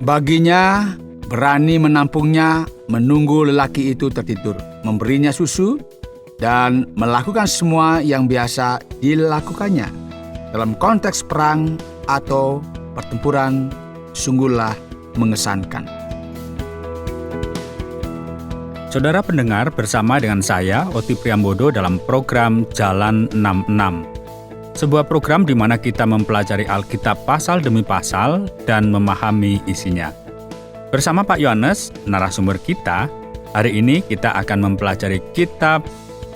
Baginya berani menampungnya, menunggu lelaki itu tertidur, memberinya susu, dan melakukan semua yang biasa dilakukannya. Dalam konteks perang atau pertempuran, sungguhlah mengesankan. Saudara pendengar, bersama dengan saya, Oti Priambodo dalam program Jalan 66. Sebuah program di mana kita mempelajari Alkitab pasal demi pasal dan memahami isinya. Bersama Pak Yohanes, narasumber kita, hari ini kita akan mempelajari kitab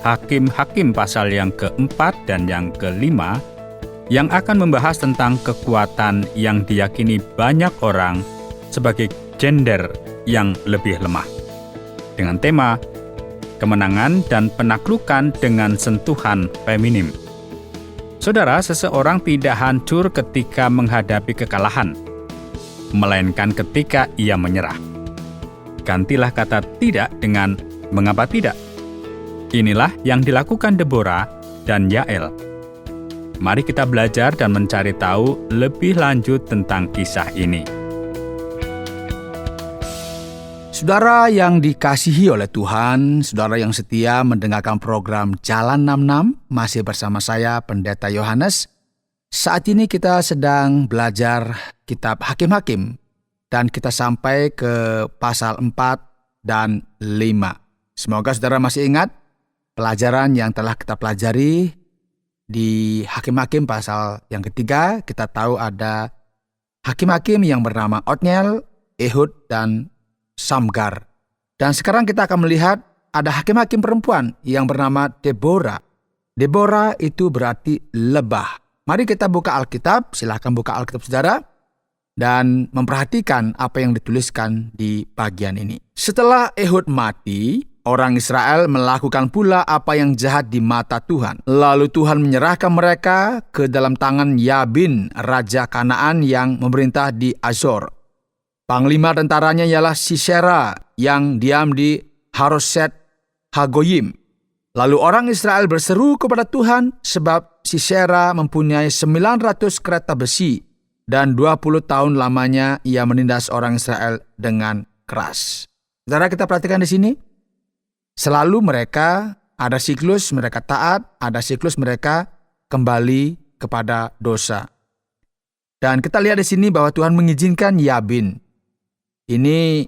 Hakim-Hakim pasal yang keempat dan yang kelima, yang akan membahas tentang kekuatan yang diyakini banyak orang sebagai gender yang lebih lemah. Dengan tema, kemenangan dan penaklukan dengan sentuhan feminim. Saudara, seseorang tidak hancur ketika menghadapi kekalahan, melainkan ketika ia menyerah. Gantilah kata tidak dengan mengapa tidak. Inilah yang dilakukan Deborah dan Yael. Mari kita belajar dan mencari tahu lebih lanjut tentang kisah ini. Saudara yang dikasihi oleh Tuhan, saudara yang setia mendengarkan program Jalan 66, masih bersama saya, Pendeta Yohanes. Saat ini kita sedang belajar kitab Hakim-Hakim, dan kita sampai ke pasal 4 dan 5. Semoga saudara masih ingat pelajaran yang telah kita pelajari di Hakim-Hakim pasal yang ketiga. Kita tahu ada Hakim-Hakim yang bernama Otniel, Ehud, dan Samgar. Dan sekarang kita akan melihat ada hakim-hakim perempuan yang bernama Deborah. Deborah itu berarti lebah. Mari kita buka Alkitab, silakan buka Alkitab saudara, dan memperhatikan apa yang dituliskan di bagian ini. Setelah Ehud mati, orang Israel melakukan pula apa yang jahat di mata Tuhan. Lalu Tuhan menyerahkan mereka ke dalam tangan Yabin, raja Kanaan yang memerintah di Azor. Panglima tentaranya ialah Sisera yang diam di Haroset Hagoyim. Lalu orang Israel berseru kepada Tuhan sebab Sisera mempunyai 900 kereta besi dan 20 tahun lamanya ia menindas orang Israel dengan keras. Saudara, kita perhatikan di sini. Selalu mereka ada siklus mereka taat, ada siklus mereka kembali kepada dosa. Dan kita lihat di sini bahwa Tuhan mengizinkan Yabin. Ini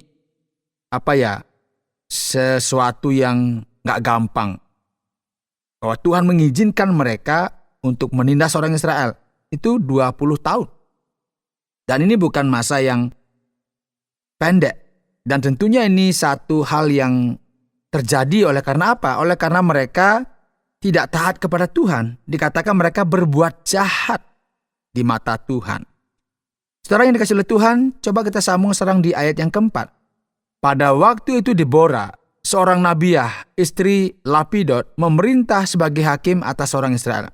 sesuatu yang gak gampang. Bahwa Tuhan mengizinkan mereka untuk menindas orang Israel. Itu 20 tahun. Dan ini bukan masa yang pendek. Dan tentunya ini satu hal yang terjadi oleh karena apa? Oleh karena mereka tidak taat kepada Tuhan. Dikatakan mereka berbuat jahat di mata Tuhan. Saudara yang dikasihi oleh Tuhan, coba kita sambung serang di ayat yang keempat. Pada waktu itu Deborah, seorang nabiah, istri Lapidot, memerintah sebagai hakim atas orang Israel.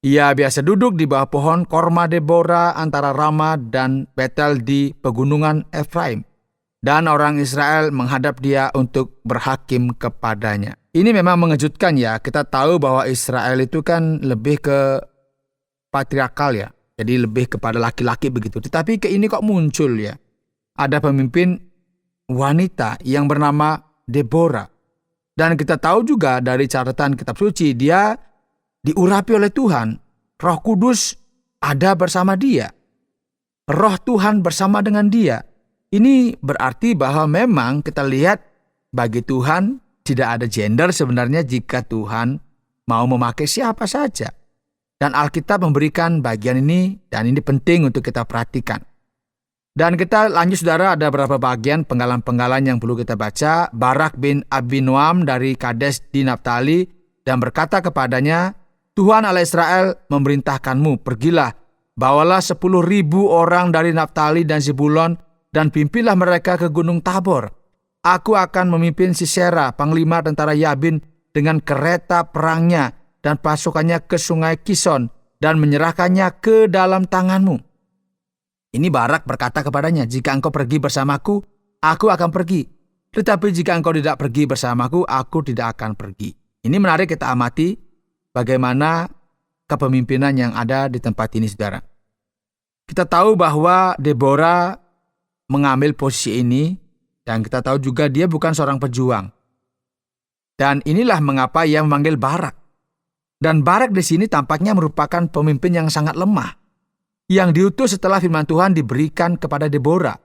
Ia biasa duduk di bawah pohon korma Deborah antara Rama dan Betel di pegunungan Efraim. Dan orang Israel menghadap dia untuk berhakim kepadanya. Ini memang mengejutkan ya, kita tahu bahwa Israel itu kan lebih ke patriarkal ya. Jadi lebih kepada laki-laki begitu. Tetapi ke ini kok muncul ya. Ada pemimpin wanita yang bernama Deborah. Dan kita tahu juga dari catatan kitab suci, dia diurapi oleh Tuhan. Roh Kudus ada bersama dia. Roh Tuhan bersama dengan dia. Ini berarti bahwa memang kita lihat bagi Tuhan tidak ada gender sebenarnya jika Tuhan mau memakai siapa saja. Dan Alkitab memberikan bagian ini, dan ini penting untuk kita perhatikan. Dan kita lanjut saudara, ada beberapa bagian penggalan-penggalan yang perlu kita baca. Barak bin Abinoam dari Kades di Naftali, dan berkata kepadanya, Tuhan Allah Israel memerintahkanmu, pergilah, bawalah 10.000 orang dari Naftali dan Zebulon, dan pimpinlah mereka ke Gunung Tabor. Aku akan memimpin Sisera, panglima tentara Yabin, dengan kereta perangnya, dan pasukannya ke sungai Kison, dan menyerahkannya ke dalam tanganmu. Ini Barak berkata kepadanya, jika engkau pergi bersamaku, aku akan pergi. Tetapi jika engkau tidak pergi bersamaku, aku tidak akan pergi. Ini menarik kita amati bagaimana kepemimpinan yang ada di tempat ini, saudara. Kita tahu bahwa Deborah mengambil posisi ini, dan kita tahu juga dia bukan seorang pejuang. Dan inilah mengapa ia memanggil Barak. Dan Barak di sini tampaknya merupakan pemimpin yang sangat lemah, yang diutus setelah firman Tuhan diberikan kepada Deborah.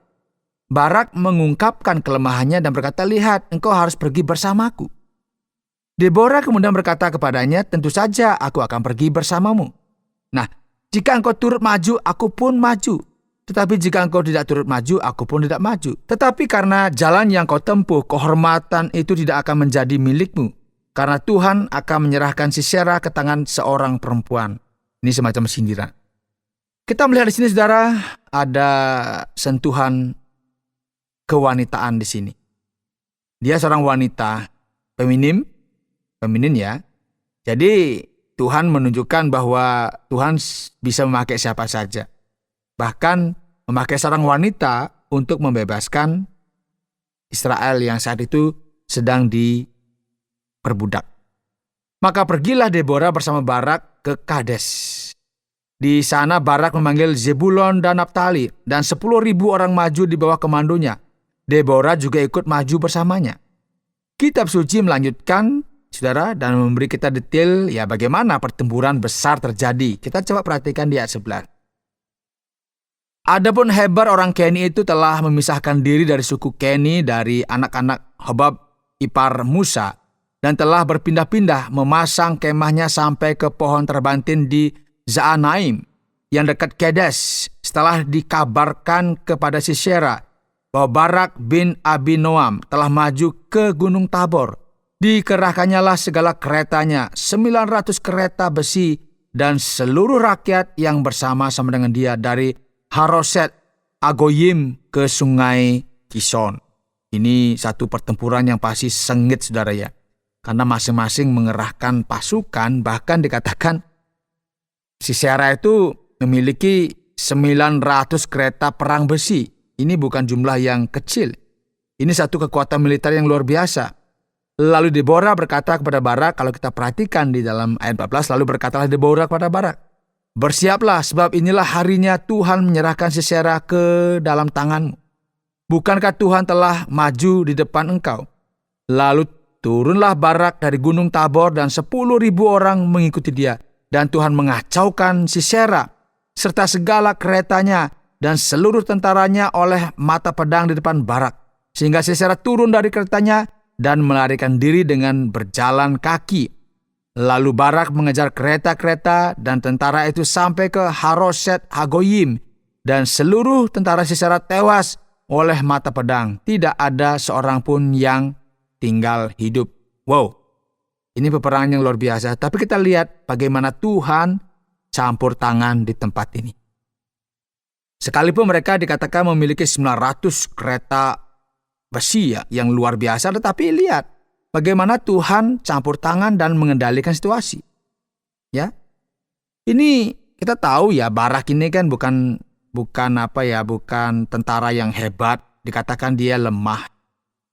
Barak mengungkapkan kelemahannya dan berkata, "Lihat, engkau harus pergi bersamaku." Deborah kemudian berkata kepadanya, "Tentu saja aku akan pergi bersamamu. Nah, jika engkau turut maju, aku pun maju. Tetapi jika engkau tidak turut maju, aku pun tidak maju. Tetapi karena jalan yang kau tempuh, kehormatan itu tidak akan menjadi milikmu. Karena Tuhan akan menyerahkan Sisera ke tangan seorang perempuan." Ini semacam sindiran. Kita melihat di sini, saudara, ada sentuhan kewanitaan di sini. Dia seorang wanita feminin ya. Jadi Tuhan menunjukkan bahwa Tuhan bisa memakai siapa saja. Bahkan memakai seorang wanita untuk membebaskan Israel yang saat itu sedang diperbudak. Maka pergilah Deborah bersama Barak ke Kades. Di sana Barak memanggil Zebulon dan Naftali, dan 10.000 orang maju di bawah komandonya. Deborah juga ikut maju bersamanya. Kitab suci melanjutkan, saudara, dan memberi kita detail bagaimana pertempuran besar terjadi. Kita coba perhatikan di ayat 11. Adapun Heber orang Keni itu telah memisahkan diri dari suku Keni dari anak-anak Hobab ipar Musa, dan telah berpindah-pindah memasang kemahnya sampai ke pohon terbantin di Zaanaim yang dekat Kedes, setelah dikabarkan kepada Sisera bahwa Barak bin Abinoam telah maju ke Gunung Tabor. Dikerahkannyalah segala keretanya, 900 kereta besi, dan seluruh rakyat yang bersama-sama dengan dia dari Haroset Agoyim ke sungai Kison. Ini satu pertempuran yang pasti sengit, saudara ya. Karena masing-masing mengerahkan pasukan, bahkan dikatakan Sisera itu memiliki 900 kereta perang besi. Ini bukan jumlah yang kecil. Ini satu kekuatan militer yang luar biasa. Lalu Deborah berkata kepada Barak, kalau kita perhatikan di dalam ayat 14, lalu berkatalah Deborah kepada Barak, "Bersiaplah, sebab inilah harinya Tuhan menyerahkan Sisera ke dalam tanganmu. Bukankah Tuhan telah maju di depan engkau?" Lalu turunlah Barak dari Gunung Tabor dan 10.000 orang mengikuti dia. Dan Tuhan mengacaukan Sisera serta segala keretanya dan seluruh tentaranya oleh mata pedang di depan Barak. Sehingga Sisera turun dari keretanya dan melarikan diri dengan berjalan kaki. Lalu Barak mengejar kereta-kereta dan tentara itu sampai ke Haroset Hagoyim. Dan seluruh tentara Sisera tewas oleh mata pedang. Tidak ada seorang pun yang tinggal hidup. Wow, ini peperangan yang luar biasa. Tapi kita lihat bagaimana Tuhan campur tangan di tempat ini. Sekalipun mereka dikatakan memiliki 900 kereta besi yang luar biasa, tetapi lihat bagaimana Tuhan campur tangan dan mengendalikan situasi. Ya. Ini kita tahu ya, Barak ini kan bukan tentara yang hebat, dikatakan dia lemah.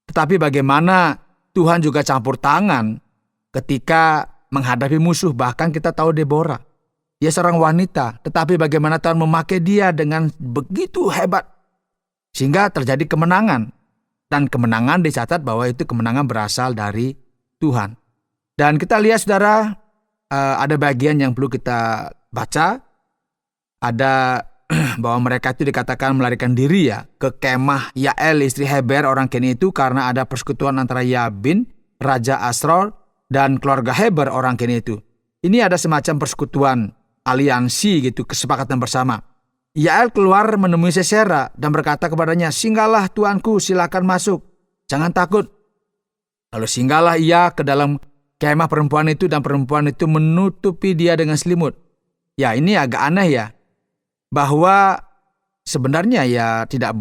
Tetapi bagaimana Tuhan juga campur tangan ketika menghadapi musuh. Bahkan kita tahu Deborah, dia seorang wanita, tetapi bagaimana Tuhan memakai dia dengan begitu hebat sehingga terjadi kemenangan. Dan kemenangan dicatat bahwa itu kemenangan berasal dari Tuhan. Dan kita lihat, saudara, ada bagian yang perlu kita baca. Ada bahwa mereka itu dikatakan melarikan diri ke kemah Yael istri Heber orang Keni itu karena ada persekutuan antara Yabin, Raja Asror, dan keluarga Heber orang Keni itu. Ini ada semacam persekutuan, aliansi gitu, kesepakatan bersama. Yael keluar menemui Sisera dan berkata kepadanya, "Singgahlah tuanku, silakan masuk, jangan takut." Lalu singgahlah ia ke dalam kemah perempuan itu dan perempuan itu menutupi dia dengan selimut. Ya, ini agak aneh ya, bahwa sebenarnya tidak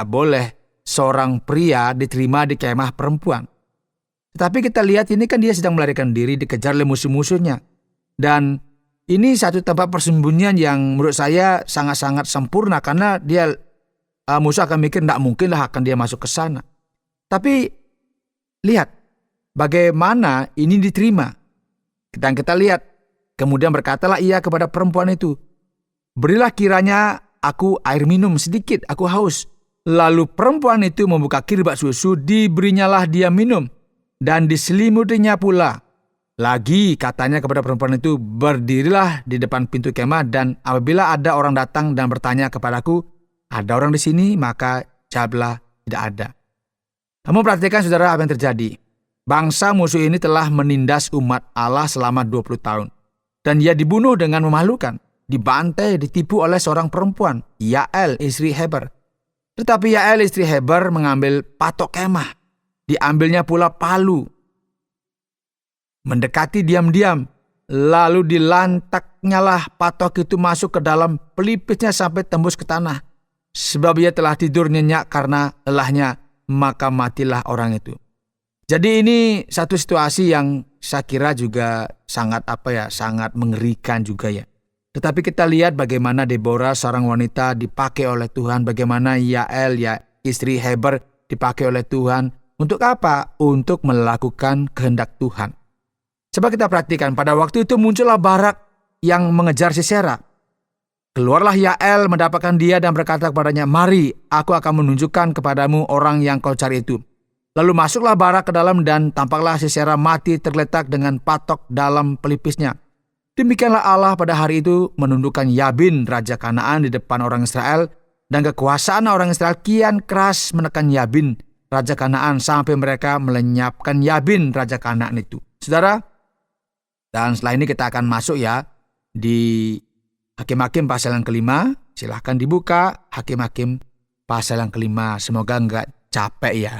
boleh seorang pria diterima di kemah perempuan. Tetapi kita lihat ini kan dia sedang melarikan diri, dikejar oleh musuh-musuhnya. Dan ini satu tempat persembunyian yang menurut saya sangat-sangat sempurna, karena dia musuh akan mikir tidak mungkinlah akan dia masuk ke sana. Tapi lihat bagaimana ini diterima. Dan kita lihat, kemudian berkatalah ia kepada perempuan itu, "Berilah kiranya aku air minum sedikit, aku haus." Lalu perempuan itu membuka kirbak susu, diberinyalah dia minum, dan diselimutinya pula. Lagi katanya kepada perempuan itu, berdirilah di depan pintu kemah, dan apabila ada orang datang dan bertanya kepadaku, ada orang di sini, maka jawablah, tidak ada. Kamu perhatikan saudara apa yang terjadi. Bangsa musuh ini telah menindas umat Allah selama 20 tahun. Dan ia dibunuh dengan memalukan, dibantai, ditipu oleh seorang perempuan, Yael, istri Heber. Tetapi Yael, istri Heber, mengambil patok kemah. Diambilnya pula palu. Mendekati diam-diam. Lalu dilantaknyalah patok itu masuk ke dalam pelipisnya sampai tembus ke tanah. Sebab ia telah tidur nyenyak karena lelahnya, maka matilah orang itu. Jadi ini satu situasi yang saya kira juga sangat sangat mengerikan juga ya. Tetapi kita lihat bagaimana Deborah, seorang wanita, dipakai oleh Tuhan. Bagaimana Yael, istri Heber, dipakai oleh Tuhan. Untuk apa? Untuk melakukan kehendak Tuhan. Coba kita perhatikan, pada waktu itu muncullah Barak yang mengejar Sisera. Keluarlah Yael mendapatkan dia dan berkata kepadanya, mari, aku akan menunjukkan kepadamu orang yang kau cari itu. Lalu masuklah Barak ke dalam dan tampaklah Sisera mati tergeletak dengan patok dalam pelipisnya. Demikianlah Allah pada hari itu menundukkan Yabin, raja Kanaan di depan orang Israel, dan kekuasaan orang Israel kian keras menekan Yabin, raja Kanaan, sampai mereka melenyapkan Yabin, raja Kanaan itu. Saudara, dan setelah ini kita akan masuk di Hakim-Hakim pasal yang kelima. Silahkan dibuka Hakim-Hakim pasal yang kelima. Semoga enggak capek ya.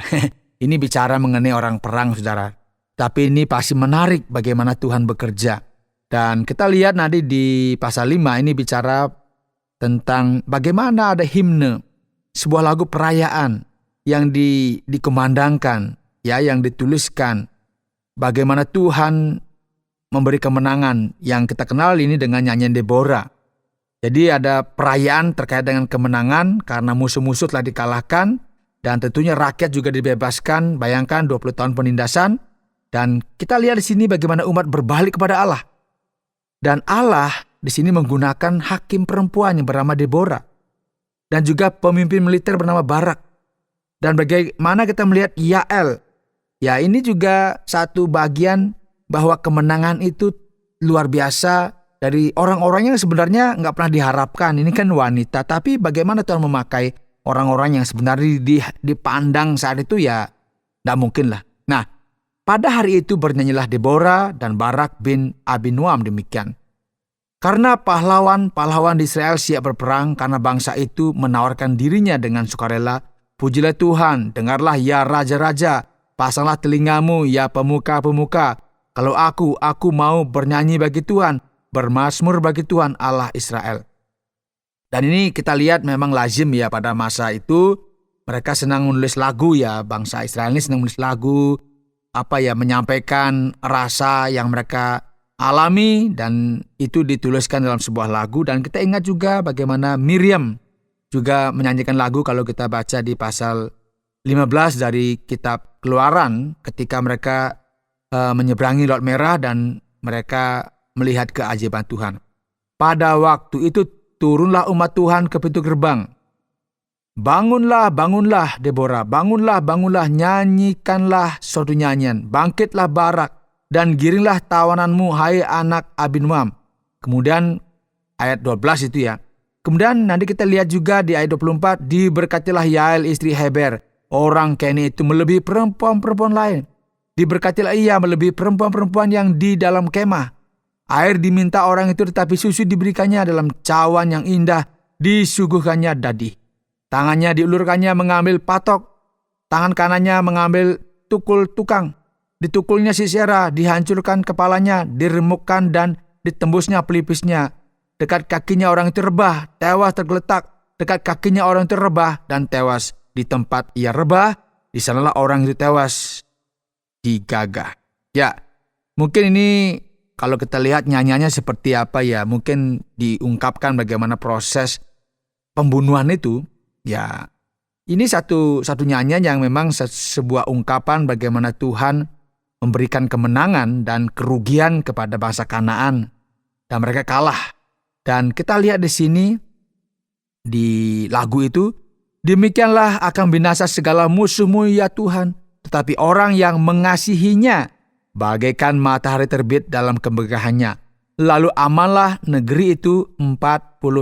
Ini bicara mengenai orang perang, saudara. Tapi ini pasti menarik bagaimana Tuhan bekerja. Dan kita lihat nanti di pasal 5 ini bicara tentang bagaimana ada himne, sebuah lagu perayaan yang dikumandangkan, yang dituliskan. Bagaimana Tuhan memberi kemenangan yang kita kenal ini dengan nyanyian Deborah. Jadi ada perayaan terkait dengan kemenangan karena musuh-musuh telah dikalahkan dan tentunya rakyat juga dibebaskan. Bayangkan 20 tahun penindasan, dan kita lihat di sini bagaimana umat berbalik kepada Allah. Dan Allah di sini menggunakan hakim perempuan yang bernama Deborah dan juga pemimpin militer bernama Barak. Dan bagaimana kita melihat Yael. Ya, ini juga satu bagian bahwa kemenangan itu luar biasa dari orang-orang yang sebenarnya nggak pernah diharapkan. Ini kan wanita, tapi bagaimana Tuhan memakai orang-orang yang sebenarnya dipandang saat itu nggak mungkin lah. Nah, pada hari itu bernyanyilah Deborah dan Barak bin Abinoam demikian. Karena pahlawan-pahlawan di Israel siap berperang, karena bangsa itu menawarkan dirinya dengan sukarela. Pujilah Tuhan, dengarlah ya raja-raja, pasanglah telingamu ya pemuka-pemuka. Kalau aku mau bernyanyi bagi Tuhan, bermazmur bagi Tuhan Allah Israel. Dan ini kita lihat memang lazim pada masa itu, mereka senang menulis lagu bangsa Israel ini senang menulis lagu, menyampaikan rasa yang mereka alami, dan itu dituliskan dalam sebuah lagu. Dan kita ingat juga bagaimana Miriam juga menyanyikan lagu kalau kita baca di pasal 15 dari kitab Keluaran, ketika mereka menyeberangi Laut Merah dan mereka melihat keajaiban Tuhan. Pada waktu itu turunlah umat Tuhan ke pintu gerbang. Bangunlah, bangunlah Deborah, bangunlah, bangunlah, nyanyikanlah suatu nyanyian. Bangkitlah Barak dan giringlah tawananmu, hai anak Abinoam. Kemudian ayat 12 itu Kemudian nanti kita lihat juga di ayat 24, diberkatilah Yael istri Heber. Orang Keni itu melebihi perempuan-perempuan lain. Diberkatilah ia melebihi perempuan-perempuan yang di dalam kemah. Air diminta orang itu, tetapi susu diberikannya dalam cawan yang indah, disuguhkannya dadi. Tangannya diulurkannya mengambil patok, tangan kanannya mengambil tukul tukang. Ditukulnya Sisera, dihancurkan kepalanya, diremukkan dan ditembusnya pelipisnya. Dekat kakinya orang itu rebah, tewas tergeletak. Dekat kakinya orang itu rebah dan tewas. Di tempat ia rebah, di sanalah orang itu tewas digagah. Mungkin ini kalau kita lihat nyanyiannya seperti apa mungkin diungkapkan bagaimana proses pembunuhan itu. Ini satu nyanyian yang memang sebuah ungkapan bagaimana Tuhan memberikan kemenangan dan kerugian kepada bangsa Kanaan dan mereka kalah. Dan kita lihat di sini di lagu itu Demikianlah akan binasa segala musuhmu ya Tuhan, tetapi orang yang mengasihinya bagaikan matahari terbit dalam kemegahannya. Lalu amanlah negeri itu 40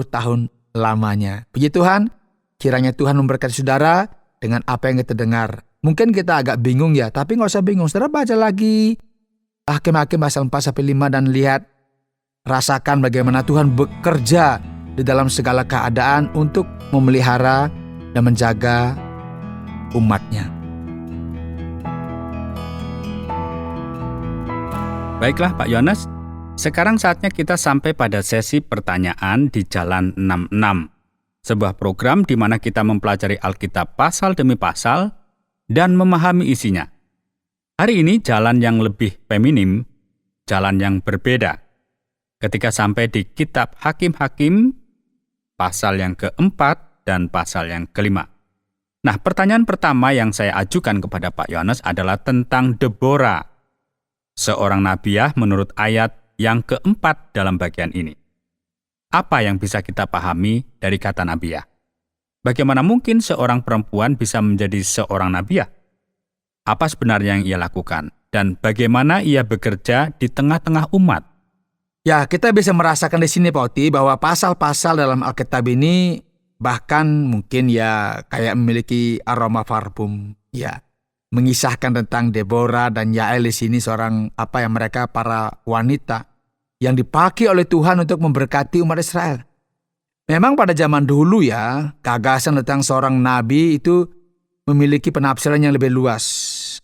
tahun lamanya. Puji Tuhan, kiranya Tuhan memberkati saudara dengan apa yang kita dengar. Mungkin kita agak bingung ya, tapi nggak usah bingung. Saudara baca lagi Hakim-Hakim pasal 4-5 dan lihat, rasakan bagaimana Tuhan bekerja di dalam segala keadaan untuk memelihara dan menjaga umatnya. Baiklah Pak Yohanes, sekarang saatnya kita sampai pada sesi pertanyaan di Jalan 66. Sebuah program di mana kita mempelajari Alkitab pasal demi pasal dan memahami isinya. Hari ini jalan yang lebih feminim, jalan yang berbeda. Ketika sampai di kitab Hakim-Hakim, pasal yang keempat dan pasal yang kelima. Nah, pertanyaan pertama yang saya ajukan kepada Pak Yohanes adalah tentang Deborah, seorang nabiah menurut ayat yang keempat dalam bagian ini. Apa yang bisa kita pahami dari kata nabiah? Bagaimana mungkin seorang perempuan bisa menjadi seorang nabiah? Apa sebenarnya yang ia lakukan? Dan bagaimana ia bekerja di tengah-tengah umat? Ya, kita bisa merasakan di sini Pak Oti bahwa pasal-pasal dalam Alkitab ini bahkan mungkin ya kayak memiliki aroma parfum. Ya, mengisahkan tentang Deborah dan Yael di sini seorang mereka para wanita yang dipakai oleh Tuhan untuk memberkati umat Israel. Memang pada zaman dulu ya, gagasan tentang seorang nabi itu memiliki penafsiran yang lebih luas.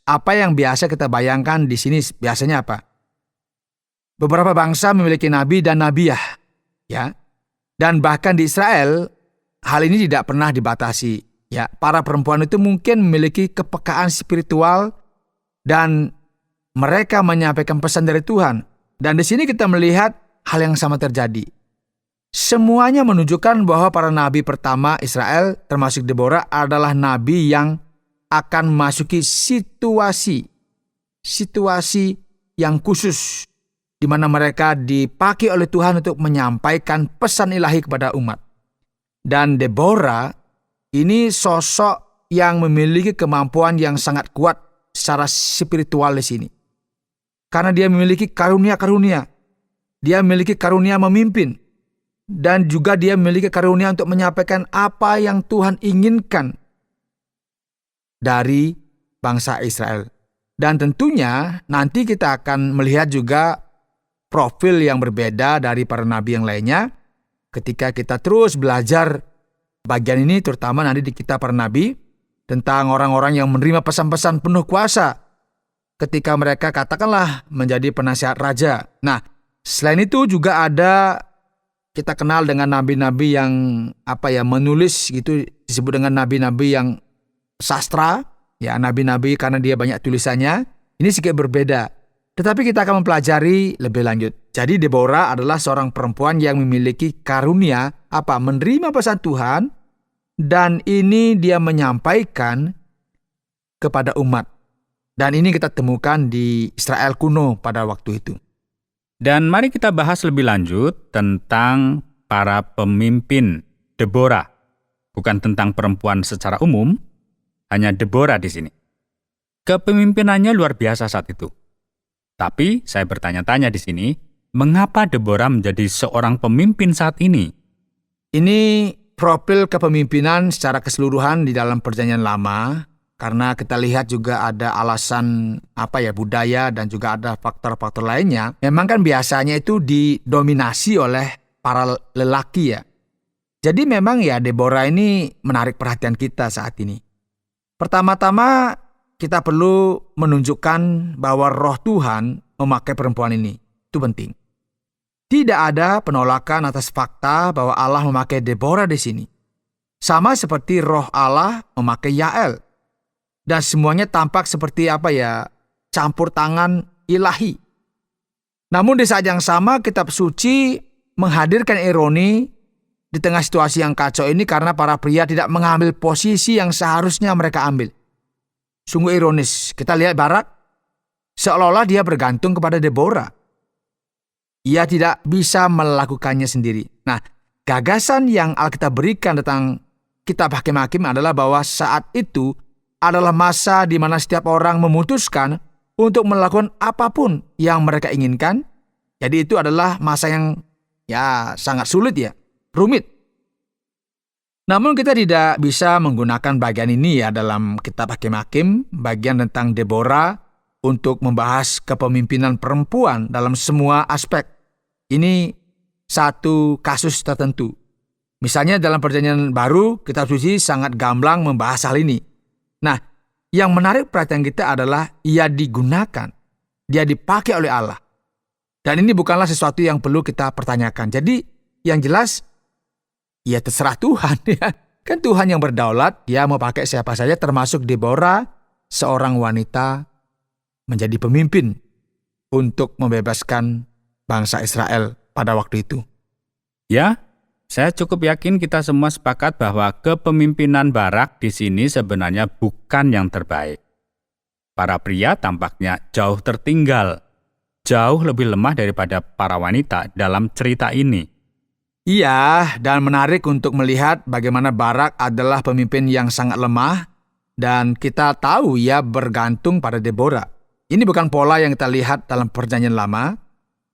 Apa yang biasa kita bayangkan di sini biasanya apa? Beberapa bangsa memiliki nabi dan nabiah, ya. Dan bahkan di Israel hal ini tidak pernah dibatasi. Ya, para perempuan itu mungkin memiliki kepekaan spiritual dan mereka menyampaikan pesan dari Tuhan. Dan di sini kita melihat hal yang sama terjadi. Semuanya menunjukkan bahwa para nabi pertama Israel, termasuk Deborah, adalah nabi yang akan memasuki situasi yang khusus di mana mereka dipakai oleh Tuhan untuk menyampaikan pesan ilahi kepada umat. Dan Deborah ini sosok yang memiliki kemampuan yang sangat kuat secara spiritual di sini. Karena dia memiliki karunia-karunia. Dia memiliki karunia memimpin. Dan juga dia memiliki karunia untuk menyampaikan apa yang Tuhan inginkan dari bangsa Israel. Dan tentunya nanti kita akan melihat juga profil yang berbeda dari para nabi yang lainnya ketika kita terus belajar bagian ini, terutama nanti di kitab para nabi, tentang orang-orang yang menerima pesan-pesan penuh kuasa ketika mereka katakanlah menjadi penasihat raja. Nah, selain itu juga ada, kita kenal dengan nabi-nabi yang menulis gitu, disebut dengan nabi-nabi yang sastra, ya, nabi-nabi karena dia banyak tulisannya. Ini sedikit berbeda. Tetapi kita akan mempelajari lebih lanjut. Jadi Deborah adalah seorang perempuan yang memiliki karunia menerima pesan Tuhan, dan ini dia menyampaikan kepada umat. Dan ini kita temukan di Israel kuno pada waktu itu. Dan mari kita bahas lebih lanjut tentang para pemimpin Deborah. Bukan tentang perempuan secara umum, hanya Deborah di sini. Kepemimpinannya luar biasa saat itu. Tapi saya bertanya-tanya di sini, mengapa Deborah menjadi seorang pemimpin saat ini? Ini profil kepemimpinan secara keseluruhan di dalam Perjanjian Lama, karena kita lihat juga ada alasan budaya dan juga ada faktor-faktor lainnya. Memang kan biasanya itu didominasi oleh para lelaki ya. Jadi memang ya Deborah ini menarik perhatian kita saat ini. Pertama-tama kita perlu menunjukkan bahwa roh Tuhan memakai perempuan ini. Itu penting. Tidak ada penolakan atas fakta bahwa Allah memakai Deborah di sini. Sama seperti roh Allah memakai Yael. Dan semuanya tampak seperti campur tangan ilahi. Namun di saat yang sama kitab suci menghadirkan ironi di tengah situasi yang kacau ini karena para pria tidak mengambil posisi yang seharusnya mereka ambil. Sungguh ironis. Kita lihat Barak, seolah-olah dia bergantung kepada Deborah. Ia tidak bisa melakukannya sendiri. Nah, gagasan yang Alkitab berikan tentang kitab Hakim-Hakim adalah bahwa saat itu adalah masa di mana setiap orang memutuskan untuk melakukan apapun yang mereka inginkan. Jadi itu adalah masa yang sangat sulit rumit. Namun kita tidak bisa menggunakan bagian ini dalam kitab Hakim-Hakim, bagian tentang Deborah, untuk membahas kepemimpinan perempuan dalam semua aspek. Ini satu kasus tertentu. Misalnya dalam Perjanjian Baru, kitab suci sangat gamblang membahas hal ini. Nah, yang menarik perhatian kita adalah ia digunakan, dia dipakai oleh Allah. Dan ini bukanlah sesuatu yang perlu kita pertanyakan. Jadi yang jelas, terserah Tuhan Kan Tuhan yang berdaulat, dia mau pakai siapa saja termasuk Deborah, seorang wanita menjadi pemimpin untuk membebaskan bangsa Israel pada waktu itu. Ya, saya cukup yakin kita semua sepakat bahwa kepemimpinan Barak di sini sebenarnya bukan yang terbaik. Para pria tampaknya jauh tertinggal, jauh lebih lemah daripada para wanita dalam cerita ini. Iya, dan menarik untuk melihat bagaimana Barak adalah pemimpin yang sangat lemah, dan kita tahu ia bergantung pada Deborah. Ini bukan pola yang kita lihat dalam Perjanjian Lama.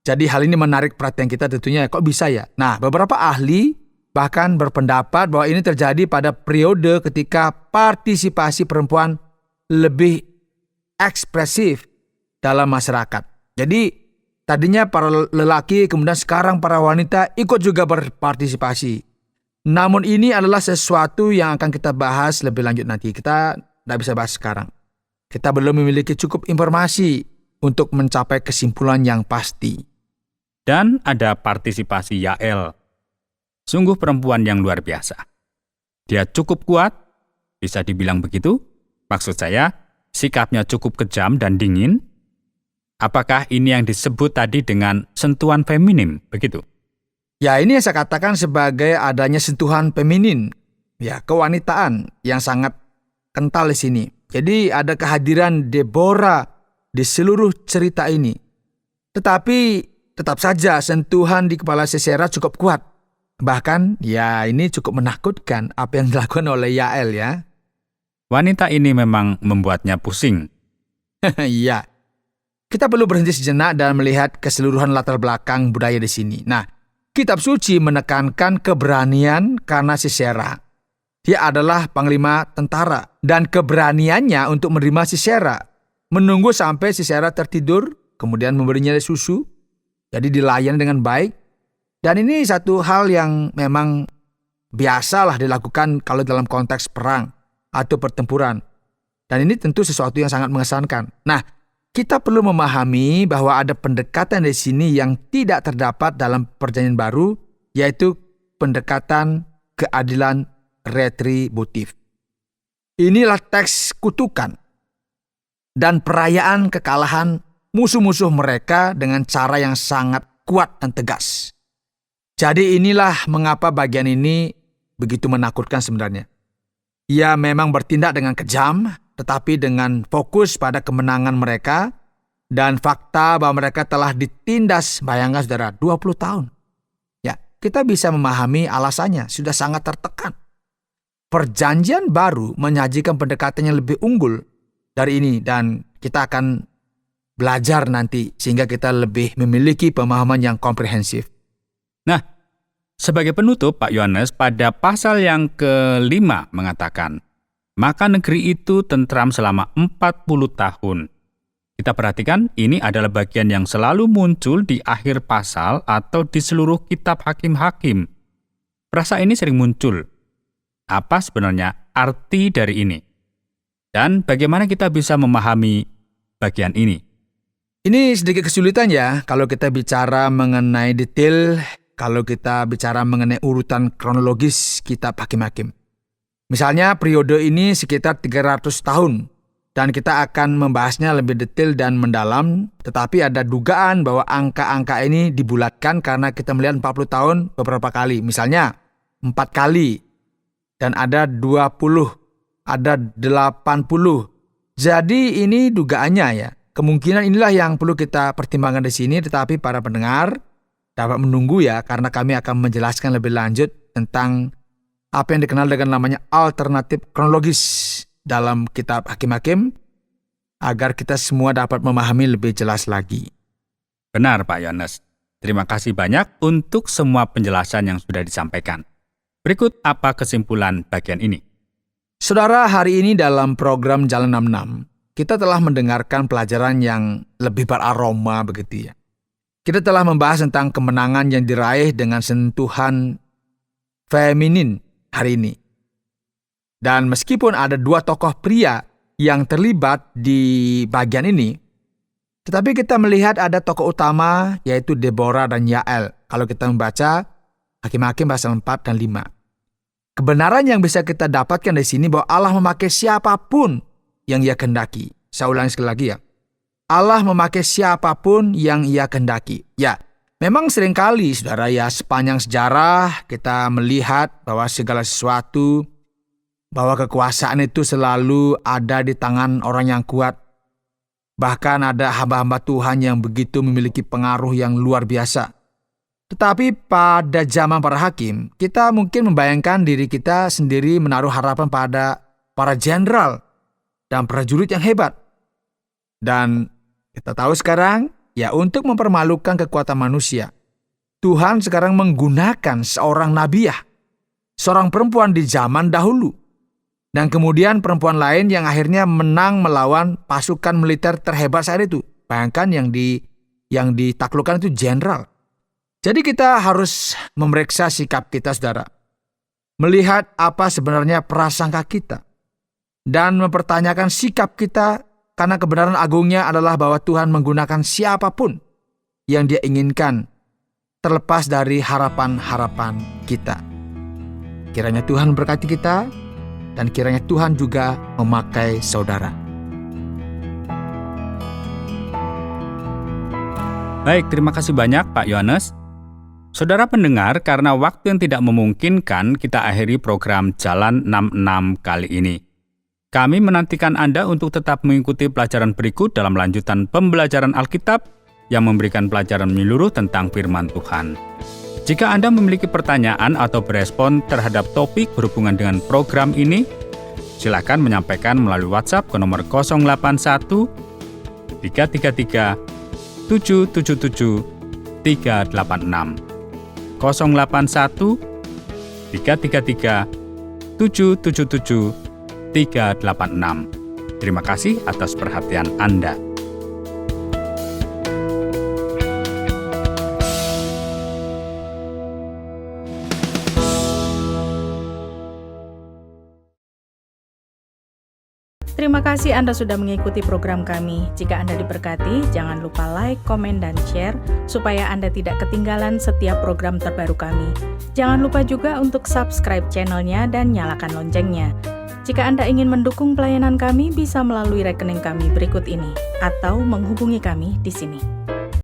Jadi hal ini menarik perhatian kita tentunya, kok bisa ya? Nah, beberapa ahli bahkan berpendapat bahwa ini terjadi pada periode ketika partisipasi perempuan lebih ekspresif dalam masyarakat. Jadi tadinya para lelaki, kemudian sekarang para wanita ikut juga berpartisipasi. Namun ini adalah sesuatu yang akan kita bahas lebih lanjut nanti. Kita tidak bisa bahas sekarang. Kita belum memiliki cukup informasi untuk mencapai kesimpulan yang pasti. Dan ada partisipasi Yael. Sungguh perempuan yang luar biasa. Dia cukup kuat, bisa dibilang begitu. Maksud saya, sikapnya cukup kejam dan dingin. Apakah ini yang disebut tadi dengan sentuhan feminin, begitu? Ya, ini yang saya katakan sebagai adanya sentuhan feminin, kewanitaan yang sangat kental di sini. Jadi ada kehadiran Deborah di seluruh cerita ini. Tetapi tetap saja sentuhan di kepala Sisera cukup kuat. Bahkan ini cukup menakutkan apa yang dilakukan oleh Yael ya. Wanita ini memang membuatnya pusing. Iya. Kita perlu berhenti sejenak dan melihat keseluruhan latar belakang budaya di sini. Nah, kitab suci menekankan keberanian karena Sisera. Dia adalah panglima tentara dan keberaniannya untuk menerima Sisera. Menunggu sampai Sisera tertidur, kemudian memberinya susu. Jadi dilayani dengan baik. Dan ini satu hal yang memang biasalah dilakukan kalau dalam konteks perang atau pertempuran. Dan ini tentu sesuatu yang sangat mengesankan. Nah, kita perlu memahami bahwa ada pendekatan di sini yang tidak terdapat dalam Perjanjian Baru, yaitu pendekatan keadilan retributif. Inilah teks kutukan dan perayaan kekalahan musuh-musuh mereka dengan cara yang sangat kuat dan tegas. Jadi inilah mengapa bagian ini begitu menakutkan sebenarnya. Ia memang bertindak dengan kejam, tetapi dengan fokus pada kemenangan mereka dan fakta bahwa mereka telah ditindas, bayangkan saudara, 20 tahun. Ya, kita bisa memahami alasannya, sudah sangat tertekan. Perjanjian Baru menyajikan pendekatan yang lebih unggul dari ini dan kita akan belajar nanti sehingga kita lebih memiliki pemahaman yang komprehensif. Nah, sebagai penutup Pak Yohanes pada pasal yang ke-5 mengatakan, maka negeri itu tentram selama 40 tahun. Kita perhatikan, ini adalah bagian yang selalu muncul di akhir pasal atau di seluruh kitab Hakim-Hakim. Frasa ini sering muncul. Apa sebenarnya arti dari ini? Dan bagaimana kita bisa memahami bagian ini? Ini sedikit kesulitan ya, kalau kita bicara mengenai detail, kalau kita bicara mengenai urutan kronologis kitab Hakim-Hakim. Misalnya periode ini sekitar 300 tahun dan kita akan membahasnya lebih detail dan mendalam, tetapi ada dugaan bahwa angka-angka ini dibulatkan karena kita melihat 40 tahun beberapa kali. Misalnya 4 kali dan ada 20, ada 80. Jadi ini dugaannya ya. Kemungkinan inilah yang perlu kita pertimbangkan di sini, tetapi para pendengar dapat menunggu ya karena kami akan menjelaskan lebih lanjut tentang apa yang dikenal dengan namanya alternatif kronologis dalam kitab Hakim-Hakim, agar kita semua dapat memahami lebih jelas lagi. Benar Pak Yones. Terima kasih banyak untuk semua penjelasan yang sudah disampaikan. Berikut apa kesimpulan bagian ini? Saudara, hari ini dalam program Jalan 66, kita telah mendengarkan pelajaran yang lebih beraroma begitu ya. Kita telah membahas tentang kemenangan yang diraih dengan sentuhan feminin hari ini. Dan meskipun ada dua tokoh pria yang terlibat di bagian ini, tetapi kita melihat ada tokoh utama yaitu Deborah dan Yael. Kalau kita membaca Hakim-Hakim pasal 4 dan 5. Kebenaran yang bisa kita dapatkan dari sini bahwa Allah memakai siapapun yang Ia kehendaki. Saya ulangi sekali lagi ya. Allah memakai siapapun yang Ia kehendaki. Ya, memang seringkali saudara ya, sepanjang sejarah kita melihat bahwa segala sesuatu, bahwa kekuasaan itu selalu ada di tangan orang yang kuat. Bahkan ada hamba-hamba Tuhan yang begitu memiliki pengaruh yang luar biasa. Tetapi pada zaman para hakim, kita mungkin membayangkan diri kita sendiri menaruh harapan pada para jenderal dan prajurit yang hebat. Dan kita tahu sekarang, ya untuk mempermalukan kekuatan manusia, Tuhan sekarang menggunakan seorang nabiah, seorang perempuan di zaman dahulu. Dan kemudian perempuan lain yang akhirnya menang melawan pasukan militer terhebat saat itu. Bayangkan yang ditaklukkan itu jenderal. Jadi kita harus memeriksa sikap kita, saudara. Melihat apa sebenarnya prasangka kita. Dan mempertanyakan sikap kita, karena kebenaran agungnya adalah bahwa Tuhan menggunakan siapapun yang Dia inginkan, terlepas dari harapan-harapan kita. Kiranya Tuhan memberkati kita, dan kiranya Tuhan juga memakai saudara. Baik, terima kasih banyak Pak Yones. Saudara pendengar, karena waktu yang tidak memungkinkan, kita akhiri program Jalan 66 kali ini. Kami menantikan Anda untuk tetap mengikuti pelajaran berikut dalam lanjutan pembelajaran Alkitab yang memberikan pelajaran menyeluruh tentang firman Tuhan. Jika Anda memiliki pertanyaan atau berespon terhadap topik berhubungan dengan program ini, silakan menyampaikan melalui WhatsApp ke nomor 081 333 777 386. 081 333 777 386. Terima kasih atas perhatian Anda. Terima kasih Anda sudah mengikuti program kami. Jika Anda diberkati, jangan lupa like, komen, dan share supaya Anda tidak ketinggalan setiap program terbaru kami. Jangan lupa juga untuk subscribe channelnya dan nyalakan loncengnya. Jika Anda ingin mendukung pelayanan kami, bisa melalui rekening kami berikut ini atau menghubungi kami di sini.